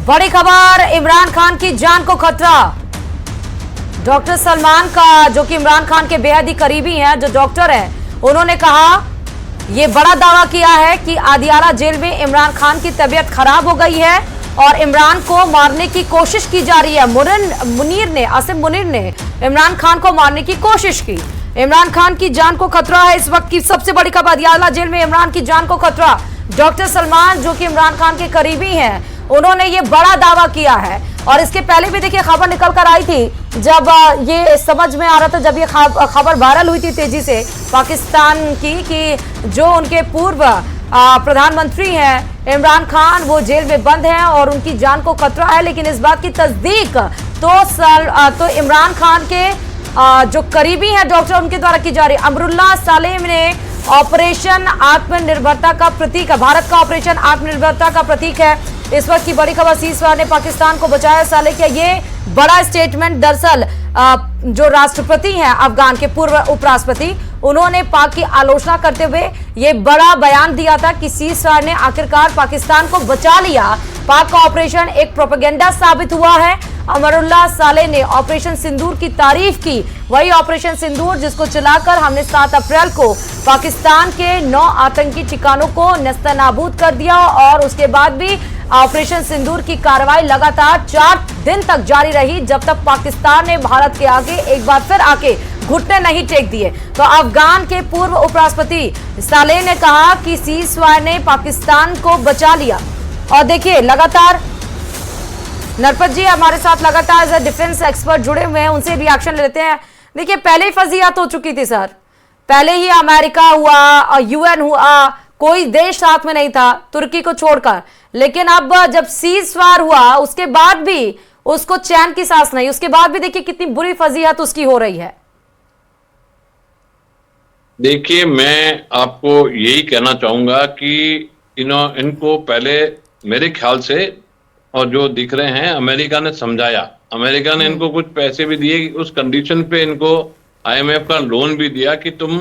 बड़ी खबर, इमरान खान की जान को खतरा। डॉक्टर सलमान का, जो कि इमरान खान के बेहद ही करीबी हैं, जो डॉक्टर हैं, उन्होंने कहा, ये बड़ा दावा किया है कि आदियाला जेल में इमरान खान की तबीयत खराब हो गई है और इमरान को मारने की कोशिश की जा रही है। आसिम मुनीर ने इमरान खान को मारने की कोशिश की। इमरान खान की जान को खतरा है। इस वक्त की सबसे बड़ी खबर, आदियाला जेल में इमरान की जान को खतरा। डॉक्टर सलमान, जो कि इमरान खान के करीबी हैं, उन्होंने ये बड़ा दावा किया है। और इसके पहले भी देखिए खबर निकल कर आई थी, जब ये समझ में आ रहा था, जब ये खबर वायरल हुई थी तेजी से पाकिस्तान की, कि जो उनके पूर्व प्रधानमंत्री हैं इमरान खान, वो जेल में बंद हैं और उनकी जान को खतरा है। लेकिन इस बात की तस्दीक तो इमरान खान के जो करीबी हैं डॉक्टर, उनके द्वारा की जा रही है। अमरुल्लाह सालेह ने ऑपरेशन आत्मनिर्भरता का प्रतीक है, भारत का ऑपरेशन आत्मनिर्भरता का प्रतीक है। इस वक्त की बड़ी खबर, सीज़फायर ने पाकिस्तान को बचाया। साले का ये बड़ा स्टेटमेंट, दरअसल जो राष्ट्रपति हैं अफगान के, पूर्व उपराष्ट्रपति, उन्होंने पाक की आलोचना करते हुए ये बड़ा बयान दिया था कि सीज़फायर ने आखिरकार पाकिस्तान को बचा लिया। पाक का ऑपरेशन एक प्रोपेगेंडा साबित हुआ है। अमरुल्लाह सालेह ने ऑपरेशन सिंदूर की तारीफ की, वही ऑपरेशन सिंदूर जिसको चलाकर हमने 7 अप्रैल को पाकिस्तान के 9 आतंकी ठिकानों को नेस्तनाबूद कर दिया। और उसके बाद भी ऑपरेशन सिंदूर की कार्रवाई लगातार 4 दिन तक जारी रही, जब तक पाकिस्तान ने भारत के आगे एक बार फिर आके घुटने नहीं टेक दिए। तो अफगान के पूर्व उपराष्ट्रपति सालेह ने कहा कि सीज़फायर ने पाकिस्तान को बचा लिया। और देखिए लगातार नरपत जी हमारे साथ लगातार एज ए डिफेंस एक्सपर्ट जुड़े हुए हैं, उनसे रिएक्शन लेते हैं। देखिए पहले ही फजीहत हो चुकी थी सर, पहले ही अमेरिका हुआ और यूएन हुआ, कोई देश साथ में नहीं था तुर्की को छोड़कर। लेकिन अब जब सीज़फायर हुआ उसके बाद भी उसको चैन की सांस नहीं, उसके बाद भी देखिए कितनी बुरी फजीहत उसकी हो रही है। देखिए मैं आपको यही कहना चाहूंगा कि इनको पहले मेरे ख्याल से, और जो दिख रहे हैं, अमेरिका ने समझाया, अमेरिका ने इनको कुछ पैसे भी दिए, उस कंडीशन पे इनको आईएमएफ का लोन भी दिया कि तुम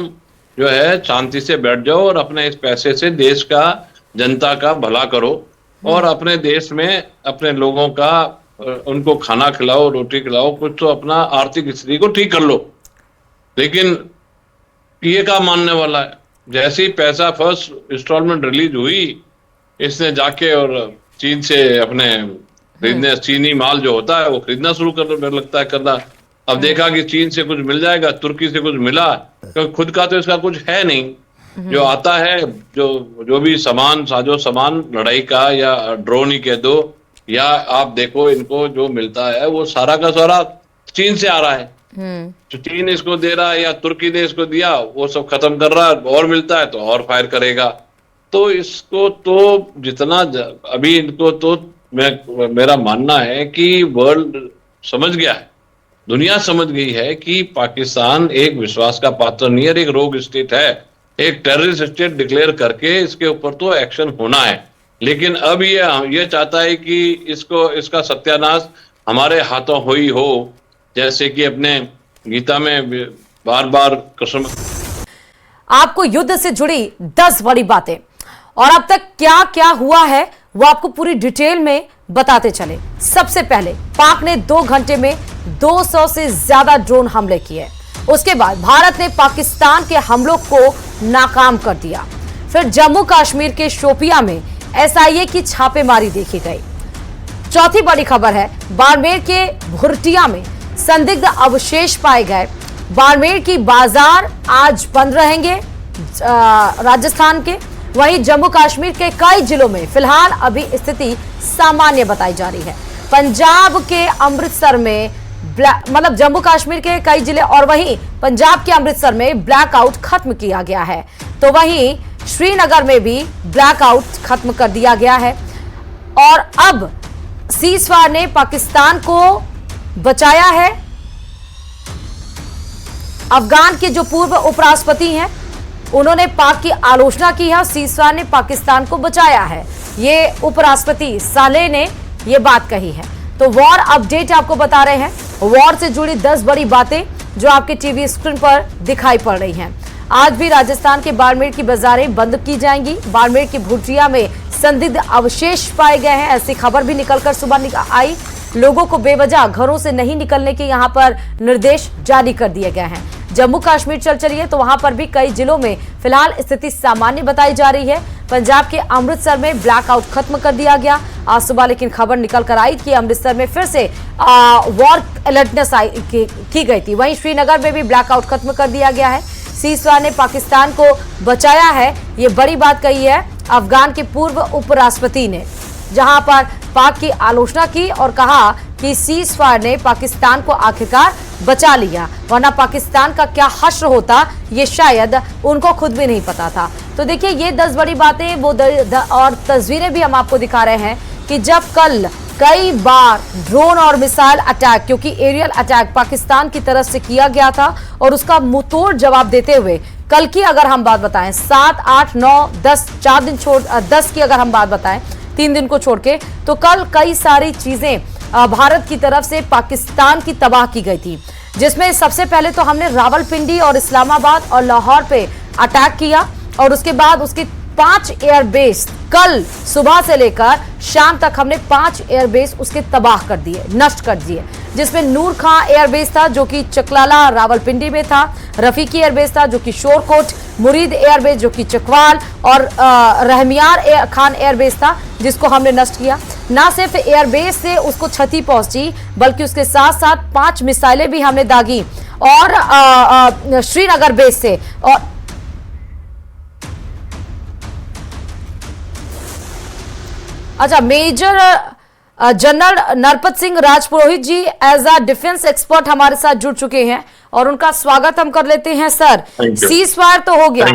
जो है शांति से बैठ जाओ और अपने इस पैसे से देश का, जनता का भला करो और अपने देश में अपने लोगों का, उनको खाना खिलाओ, रोटी खिलाओ, कुछ तो अपना आर्थिक स्थिति को ठीक कर लो। लेकिन ये क्या मानने वाला है? जैसे ही पैसा फर्स्ट इंस्टॉलमेंट रिलीज हुई, इसने जाके और चीन से अपने खरीदने, चीनी माल जो होता है वो खरीदना शुरू कर लगता है करना। अब देखा कि चीन से कुछ मिल जाएगा, तुर्की से कुछ मिला, क्योंकि खुद का तो इसका कुछ है नहीं। जो आता है, जो भी सामान, साजो सामान लड़ाई का, या ड्रोन ही कह दो, या आप देखो इनको जो मिलता है वो सारा का सारा चीन से आ रहा है। जो चीन इसको दे रहा है या तुर्की ने इसको दिया, वो सब खत्म कर रहा है, और मिलता है तो और फायर करेगा। तो इसको तो जितना अभी इनको तो मेरा मानना है कि वर्ल्ड समझ गया है, दुनिया समझ गई है कि पाकिस्तान एक विश्वास का पात्र नहीं है, एक रोग स्टेट है, एक टेररिस्ट स्टेट डिक्लेयर करके इसके ऊपर तो एक्शन होना है। लेकिन अब ये चाहता है कि इसका सत्यानाश हमारे हाथों हो, जैसे कि अपने गीता में बार बार कसम। आपको युद्ध से जुड़ी 10 बड़ी बातें और अब तक क्या क्या हुआ है वो आपको पूरी डिटेल में बताते चले। सबसे पहले पाक ने 2 घंटे में 200 से ज्यादा ड्रोन हमले किए। उसके बाद भारत ने पाकिस्तान के हमलों को नाकाम कर दिया। फिर जम्मू कश्मीर के शोपियां में एसआईए की छापेमारी देखी गई। चौथी बड़ी खबर है, बाड़मेर के भुरटिया में संदिग्ध अवशेष पाए गए। बाड़मेर की बाजार आज बंद रहेंगे राजस्थान के। वहीं जम्मू कश्मीर के कई जिलों में फिलहाल अभी स्थिति सामान्य बताई जा रही है। पंजाब के अमृतसर में मतलब जम्मू कश्मीर के कई जिले और वहीं पंजाब के अमृतसर में ब्लैकआउट खत्म किया गया है। तो वहीं श्रीनगर में भी ब्लैकआउट खत्म कर दिया गया है। और अब सीज़फायर ने पाकिस्तान को बचाया है। अफगान के जो पूर्व उपराष्ट्रपति हैं उन्होंने पाक की आलोचना की है, सीज़फायर ने पाकिस्तान को बचाया है। ये उपराष्ट्रपति सालेह ने ये बात कही है। तो वॉर अपडेट आपको बता रहे हैं, वॉर से जुड़ी 10 बड़ी बातें जो आपके टीवी स्क्रीन पर दिखाई पड़ रही हैं। आज भी राजस्थान के बाड़मेर की बाजारें बंद की जाएंगी। बाड़मेर की भुटिया में संदिग्ध अवशेष पाए गए हैं, ऐसी खबर भी निकलकर सुबह आई। लोगों को बेवजह घरों से नहीं निकलने के यहां पर निर्देश जारी कर दिए गए हैं। जम्मू कश्मीर चलिए तो वहां पर भी कई जिलों में फिलहाल स्थिति सामान्य बताई जा रही है। पंजाब के अमृतसर में ब्लैकआउट खत्म कर दिया गया आज सुबह, लेकिन खबर निकल कर आई कि अमृतसर में फिर से वॉर अलर्टनेस की गई थी। वहीं श्रीनगर में भी ब्लैकआउट खत्म कर दिया गया है। सीजफायर ने पाकिस्तान को बचाया है, ये बड़ी बात कही है अफगान के पूर्व उपराष्ट्रपति ने, जहां पर पाक की आलोचना की और कहा कि सीजफायर ने पाकिस्तान को आखिरकार बचा लिया, वरना पाकिस्तान का क्या हश्र होता ये शायद उनको खुद भी नहीं पता था। तो देखिए ये 10 बड़ी बातें वो और तस्वीरें भी हम आपको दिखा रहे हैं कि जब कल कई बार ड्रोन और मिसाइल अटैक, क्योंकि एरियल अटैक पाकिस्तान की तरफ से किया गया था और उसका मुंहतोड़ जवाब देते हुए कल की अगर हम बात बताएं 7, 8, 9, 10 4 दिन छोड़ 10 की अगर हम बात बताएं 3 दिन को छोड़ के, तो कल कई सारी चीजें भारत की तरफ से पाकिस्तान की तबाह की गई थी, जिसमें सबसे पहले तो हमने रावलपिंडी और इस्लामाबाद और लाहौर पे अटैक किया और उसके बाद उसकी 5 एयरबेस कल सुबह से लेकर शाम तक हमने 5 एयरबेस उसके तबाह कर दिए, नष्ट कर दिए, जिसमें नूर खां एयरबेस था जो कि चकलाला रावलपिंडी में था, रफीकी एयरबेस था जो कि शोरकोट, मुरीद एयरबेस जो कि चकवाल और रहमियार खान एयरबेस था जिसको हमने नष्ट किया। ना सिर्फ एयरबेस से उसको क्षति पहुंची बल्कि उसके साथ साथ 5 मिसाइलें भी हमने दागी और श्रीनगर बेस से। और अच्छा, major general Narpat Singh Rajpurohit ji as a defence expert हमारे साथ जुड़ चुके हैं और उनका स्वागत हम कर लेते हैं। सर, सीज फायर तो हो गया,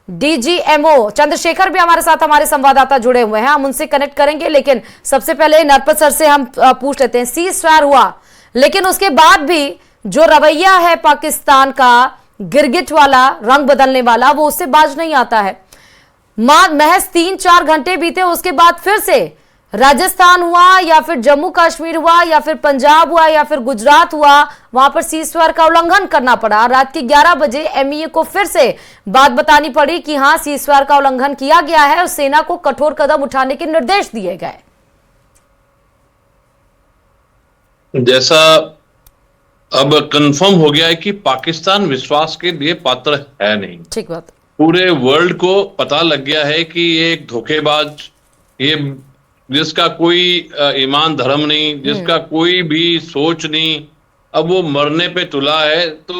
डीजीएमओ चंद्रशेखर भी हमारे साथ, हमारे संवाददाता जुड़े हुए हैं, हम उनसे कनेक्ट करेंगे, लेकिन सबसे पहले नरपत सर से हम पूछ लेते हैं। सीज फायर हुआ, लेकिन उसके बाद भी जो रवैया है पाकिस्तान का गिरगिट वाला, रंग बदलने वाला, वो उससे बाज नहीं आता है। महज 3-4 घंटे बीते, उसके बाद फिर से राजस्थान हुआ या फिर जम्मू कश्मीर हुआ या फिर पंजाब हुआ या फिर गुजरात हुआ, वहां पर सीजफायर का उल्लंघन करना पड़ा। रात के 11 बजे एमईए को फिर से बात बतानी पड़ी कि हां सीजफायर का उल्लंघन किया गया है और सेना को कठोर कदम उठाने के निर्देश दिए गए। जैसा अब कंफर्म हो गया है कि पाकिस्तान विश्वास के लिए पात्र है नहीं। ठीक बात। पूरे वर्ल्ड को पता लग गया है कि ये एक धोखेबाज, ये जिसका कोई ईमान धर्म नहीं, जिसका कोई भी सोच नहीं, अब वो मरने पे तुला है। तो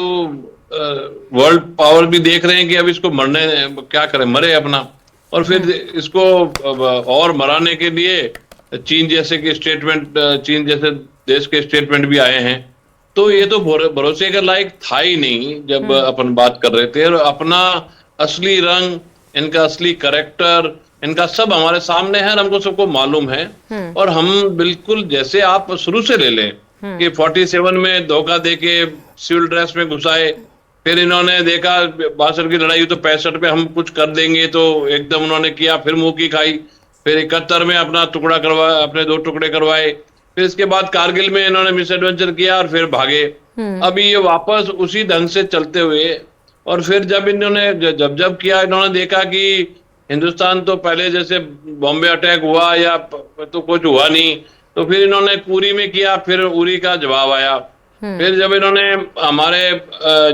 वर्ल्ड पावर भी देख रहे हैं कि अब इसको मरने क्या करें, मरे अपना, और फिर इसको और मराने के लिए चीन जैसे के स्टेटमेंट, चीन जैसे देश के स्टेटमेंट भी आए हैं। तो ये तो भरोसे के लायक था ही नहीं जब अपन बात कर रहे थे। और अपना असली रंग, इनका असली कैरेक्टर, इनका सब हमारे सामने है और हमको सबको मालूम है। और हम बिल्कुल, जैसे आप शुरू से ले लें कि 47 में धोखा देके सिविल ड्रेस में घुसाए, फिर इन्होंने देखा 62 की लड़ाई तो 65 पे हम कुछ कर देंगे, तो एकदम उन्होंने किया, फिर मुंह की खाई, फिर 71 में अपना टुकड़ा करवाया, अपने 2 टुकड़े करवाए, फिर इसके बाद कारगिल में इन्होंने मिस एडवेंचर किया और फिर भागे। अभी ये वापस उसी ढंग से चलते हुए, और फिर जब इन्होंने जब किया, इन्होंने देखा कि हिंदुस्तान तो पहले जैसे बॉम्बे अटैक हुआ या तो कुछ हुआ नहीं, तो फिर इन्होंने उरी में किया, फिर उरी का जवाब आया। फिर जब इन्होंने हमारे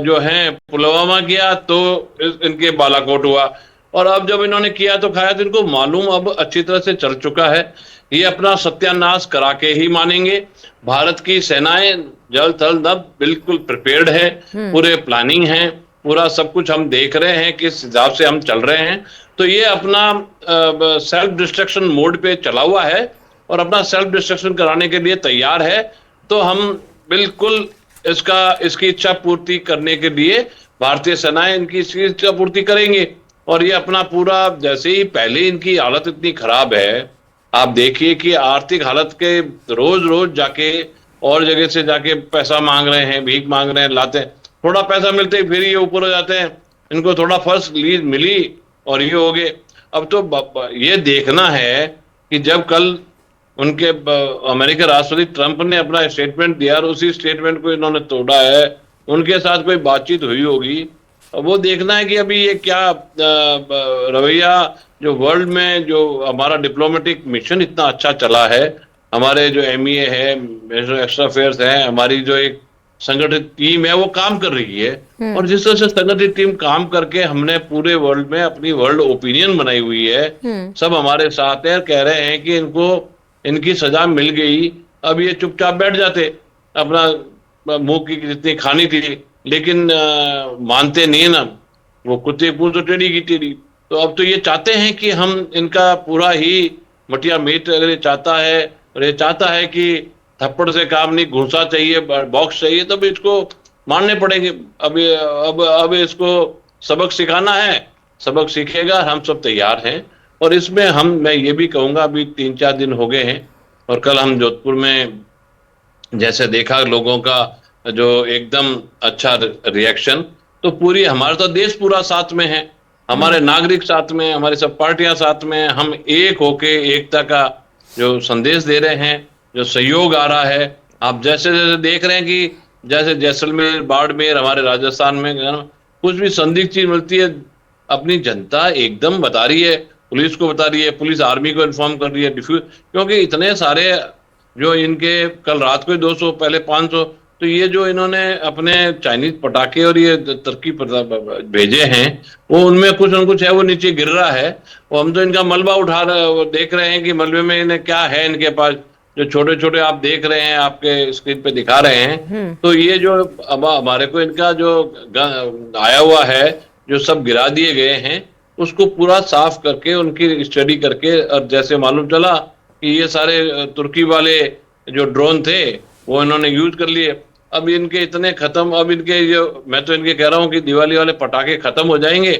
जो हैं पुलवामा किया तो इनके बालाकोट हुआ, और अब जब इन्होंने किया तो खाया, तो इनको मालूम अब अच्छी तरह से चल चुका है, ये अपना सत्यानाश करा के ही मानेंगे। भारत की सेनाएं जल थल नभ बिल्कुल प्रिपेयर्ड है, पूरे प्लानिंग है, पूरा सब कुछ हम देख रहे हैं किस हिसाब से हम चल रहे हैं। तो ये अपना सेल्फ डिस्ट्रक्शन मोड पे चला हुआ है और अपना सेल्फ डिस्ट्रक्शन कराने के लिए तैयार है। तो हम बिल्कुल इसकी इच्छा पूर्ति करने के लिए भारतीय सेनाएं इनकी इसकी इच्छा पूर्ति करेंगे। और ये अपना पूरा, जैसे ही पहले इनकी हालत इतनी खराब है, आप देखिए कि आर्थिक हालत के रोज जाके और जगह से जाके पैसा मांग रहे हैं, भीख मांग रहे हैं, लाते हैं, थोड़ा पैसा मिलते ही फिर ये ऊपर हो जाते हैं, इनको थोड़ा फर्स्ट लीज मिली और ये हो गए। अब तो ये देखना है कि जब कल उनके अमेरिकी राष्ट्रपति ट्रंप ने अपना स्टेटमेंट दिया और उसी स्टेटमेंट को इन्होंने तोड़ा है, उनके साथ कोई बातचीत हुई होगी वो देखना है कि अभी ये क्या रवैया, जो वर्ल्ड में जो हमारा डिप्लोमेटिक मिशन इतना अच्छा चला है, हमारे जो MEA है, एक्स्ट्रा अफेयर्स है, हमारी जो एक संगठित टीम है वो काम कर रही है, और जिस तरह से संगठित टीम काम करके हमने पूरे वर्ल्ड में अपनी वर्ल्ड ओपिनियन बनाई हुई है, सब हमारे साथ है, कह रहे हैं कि इनको इनकी सजा मिल गई, अब ये चुपचाप बैठ जाते, अपना मुंह की जितनी खानी थी, लेकिन मानते नहीं है ना, वो कुत्ते पूछ तो टेढ़ी की टेढ़ी। तो अब तो ये चाहते हैं कि हम इनका पूरा ही मटिया मीट, अगर ये चाहता है और ये चाहता है कि थप्पड़ से काम नहीं, घूंसा चाहिए, बॉक्स चाहिए, तब इसको मानने पड़ेंगे। अब इसको सबक सिखाना है, सबक सीखेगा, हम सब तैयार हैं। और इसमें मैं ये भी कहूंगा, अभी 3-4 दिन हो गए हैं, और कल हम जोधपुर में जैसे देखा लोगों का जो एकदम अच्छा रिएक्शन, तो पूरी हमारा तो देश पूरा साथ में है, हमारे नागरिक साथ में, हमारी सब पार्टियां साथ में, हम एक होके एकता का जो संदेश दे रहे हैं, जो सहयोग आ रहा है। आप जैसे जैसे देख रहे हैं कि जैसे जैसलमेर, बाड़मेर, हमारे राजस्थान में कुछ भी संदिग्ध चीज मिलती है, अपनी जनता एकदम बता रही है, पुलिस को बता रही है, पुलिस आर्मी को इन्फॉर्म कर रही है, क्योंकि इतने सारे जो इनके कल रात को 200, पहले 500, तो ये जो इन्होंने अपने चाइनीज पटाखे और ये तुर्की भेजे हैं, वो उनमें कुछ न कुछ है, वो नीचे गिर रहा है, वो हम तो इनका मलबा उठा रहे, देख रहे हैं कि मलबे में इन्हें क्या है इनके पास, जो छोटे छोटे आप देख रहे हैं, आपके स्क्रीन पे दिखा रहे हैं। तो ये जो अब हमारे को इनका जो आया हुआ है, जो सब गिरा दिए गए हैं, उसको पूरा साफ करके उनकी स्टडी करके, और जैसे मालूम चला कि ये सारे तुर्की वाले जो ड्रोन थे वो इन्होंने यूज कर लिए, अब इनके इतने खत्म, अब इनके जो, मैं तो इनके कह रहा हूँ कि दिवाली वाले पटाखे खत्म हो जाएंगे,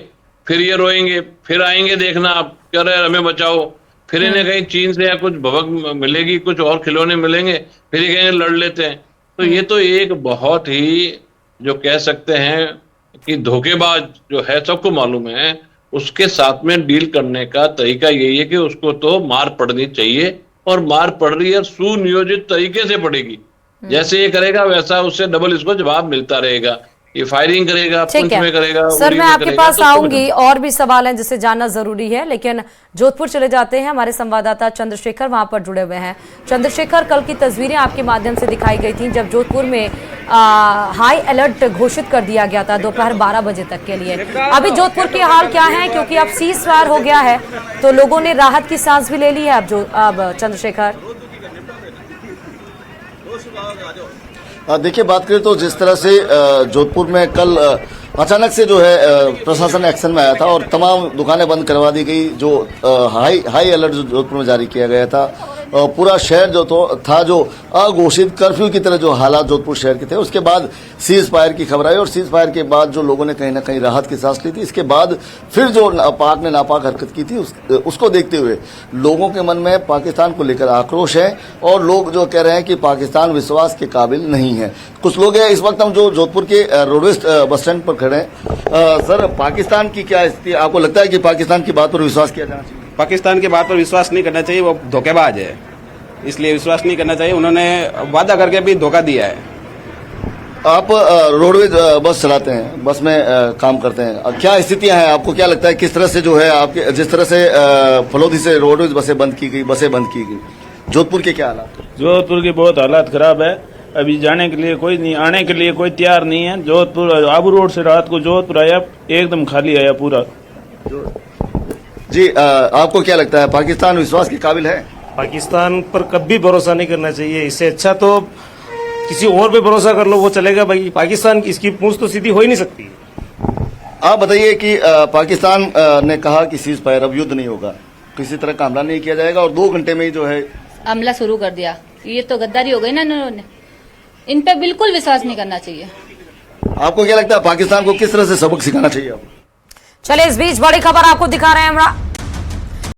फिर ये रोएंगे, फिर आएंगे देखना, आप कह रहे हैं हमें बचाओ, फिर इन्हें कहीं चीन से या कुछ भवक मिलेगी, कुछ और खिलौने मिलेंगे, फिर ये कहेंगे लड़ लेते हैं। तो ये तो एक बहुत ही जो कह सकते हैं कि धोखेबाज जो है, सबको मालूम है, उसके साथ में डील करने का तरीका यही है कि उसको तो मार पड़नी चाहिए, और मार पड़ रही है, सुनियोजित तरीके से पड़ेगी। जैसे ये करेगा वैसा उससे डबल इसको जवाब मिलता रहेगा, ये फायरिंग करेगा, पुंछ में करेगा, सर मैं आपके पास आऊंगी, और भी सवाल हैं जिसे जानना जरूरी है, लेकिन जोधपुर चले जाते हैं, हमारे संवाददाता चंद्रशेखर वहां पर जुड़े हुए हैं। चंद्रशेखर, कल की तस्वीरें आपके माध्यम से दिखाई गई थी जब जोधपुर में हाई अलर्ट घोषित कर दिया गया था दोपहर 12 बजे तक के लिए। अभी जोधपुर के हाल क्या है, क्योंकि अब सीज फायर हो गया है, तो लोगों ने राहत की सांस भी ले ली है अब चंद्रशेखर? देखिए, बात करें तो जिस तरह से जोधपुर में कल अचानक से जो है प्रशासन एक्शन में आया था और तमाम दुकानें बंद करवा दी गई, जो हाई अलर्ट जो जोधपुर में जारी किया गया था, पूरा शहर जो था जो अघोषित कर्फ्यू की तरह जो हालात जोधपुर शहर के थे, उसके बाद सीज फायर की खबर आई, और सीज फायर के बाद जो लोगों ने कहीं ना कहीं राहत की सांस ली थी। इसके बाद फिर जो पाक ने नापाक हरकत की थी, उसको देखते हुए लोगों के मन में पाकिस्तान को लेकर आक्रोश है, और लोग जो कह रहे हैं कि पाकिस्तान विश्वास के काबिल नहीं है। कुछ लोग हैं, इस वक्त हम जो जोधपुर के रोडवेज बस स्टैंड पर खड़े हैं। सर, पाकिस्तान की क्या स्थिति, आपको लगता है कि पाकिस्तान की बात पर विश्वास किया जाना चाहिए? पाकिस्तान की बात पर विश्वास नहीं करना चाहिए, वो धोखेबाज है, इसलिए विश्वास नहीं करना चाहिए। उन्होंने वादा करके भी धोखा दिया है। आप रोडवेज बस चलाते हैं, बस में काम करते हैं, क्या स्थितियां हैं, आपको क्या लगता है किस तरह से जो है आपके, जिस तरह से फलोदी से रोडवेज बसें बंद की गई, जोधपुर के क्या हालात? जोधपुर की बहुत हालात खराब है, अभी जाने के लिए कोई नहीं, आने के लिए कोई तैयार नहीं है। जोधपुर आबू रोड से रात को जोधपुर आया, एकदम खाली आया पूरा। जी, आपको क्या लगता है पाकिस्तान विश्वास के काबिल है? पाकिस्तान पर कभी भरोसा नहीं करना चाहिए, इससे अच्छा तो किसी और पे भरोसा कर लो, वो चलेगा। भाई पाकिस्तान की इसकी पूंछ तो सीधी हो ही नहीं सकती। आप बताइए कि पाकिस्तान ने कहा कि सीज फायर, अब युद्ध नहीं होगा, किसी तरह का हमला नहीं किया जाएगा, और 2 घंटे में ही जो है हमला शुरू कर दिया। ये तो गद्दारी हो गई ना इन्होंने, इन पे बिल्कुल विश्वास नहीं करना चाहिए। आपको क्या लगता है पाकिस्तान को किस तरह से सबक सिखाना चाहिए? चले, इस बीच बड़ी खबर आपको दिखा रहे हैं।